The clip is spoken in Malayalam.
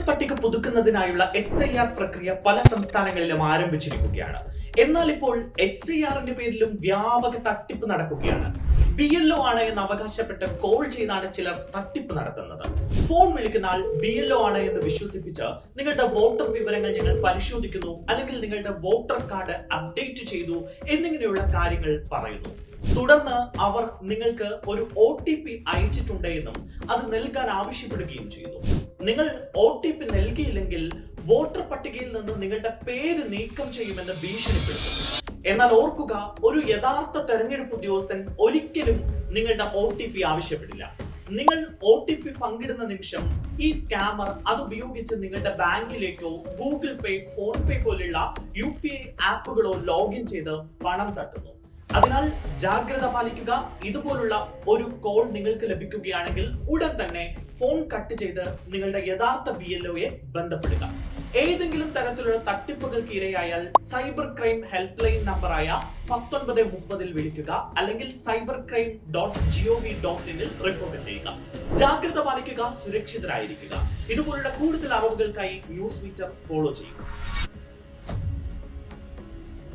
പട്ടിക പുതുക്കുന്നതിനായുള്ള SIR പ്രക്രിയ പല സംസ്ഥാനങ്ങളിലും ആരംഭിച്ചിരിക്കുകയാണ്. എന്നാൽ ഇപ്പോൾ SIRന്റെ പേരിലും വ്യാപക തട്ടിപ്പ് നടക്കുകയാണ്. BLO ആണ് എന്ന് അവകാശപ്പെട്ട് കോൾ ചെയ്താണ് ചിലർ തട്ടിപ്പ് നടത്തുന്നത്. ഫോൺ വിളിക്കുന്ന ആൾ BLO ആണ് എന്ന് വിശ്വസിപ്പിച്ച് നിങ്ങളുടെ വോട്ടർ വിവരങ്ങൾ ഞങ്ങൾ പരിശോധിക്കുന്നു, അല്ലെങ്കിൽ നിങ്ങളുടെ വോട്ടർ കാർഡ് അപ്ഡേറ്റ് ചെയ്തു എന്നിങ്ങനെയുള്ള കാര്യങ്ങൾ പറയുന്നു. തുടർന്ന് അവർ നിങ്ങൾക്ക് ഒരു OTP അയച്ചിട്ടുണ്ട് എന്നും അത് നൽകാൻ ആവശ്യപ്പെടുകയും ചെയ്യുന്നു. നിങ്ങൾ OTP നൽകിയില്ലെങ്കിൽ വോട്ടർ പട്ടികയിൽ നിന്ന് നിങ്ങളുടെ പേര് നീക്കം ചെയ്യുമെന്ന് ഭീഷണിപ്പെടുത്തുന്നു. എന്നാൽ ഓർക്കുക, ഒരു യഥാർത്ഥ തെരഞ്ഞെടുപ്പ് ഉദ്യോഗസ്ഥൻ ഒരിക്കലും നിങ്ങളുടെ OTP ആവശ്യപ്പെടില്ല. നിങ്ങൾ OTP പങ്കിടുന്ന നിമിഷം ഈ സ്കാമർ അതുപയോഗിച്ച് നിങ്ങളുടെ ബാങ്കിലേക്കോ ഗൂഗിൾ പേ, ഫോൺ പേ പോലുള്ള UPI ആപ്പുകളോ ലോഗിൻ ചെയ്ത് പണം തട്ടുന്നു. അതിനാൽ ജാഗ്രത പാലിക്കുക. ഇതുപോലുള്ള ഒരു കോൾ നിങ്ങൾക്ക് ലഭിക്കുകയാണെങ്കിൽ ഉടൻ തന്നെ ഫോൺ കട്ട് ചെയ്ത് നിങ്ങളുടെ യഥാർത്ഥ BLOയെ ബന്ധപ്പെടുക. ഏതെങ്കിലും തരത്തിലുള്ള തട്ടിപ്പുകൾക്ക് ഇരയായാൽ സൈബർ ക്രൈം ഹെൽപ്പ് ലൈൻ നമ്പറായ 1930 വിളിക്കുക, അല്ലെങ്കിൽ cybercrime.gov.in റിപ്പോർട്ട് ചെയ്യുക. ജാഗ്രത പാലിക്കുക, സുരക്ഷിതരായിരിക്കുക. ഇതുപോലുള്ള കൂടുതൽ അറിവുകൾക്കായി ന്യൂസ് മീറ്റർ ഫോളോ ചെയ്യുക.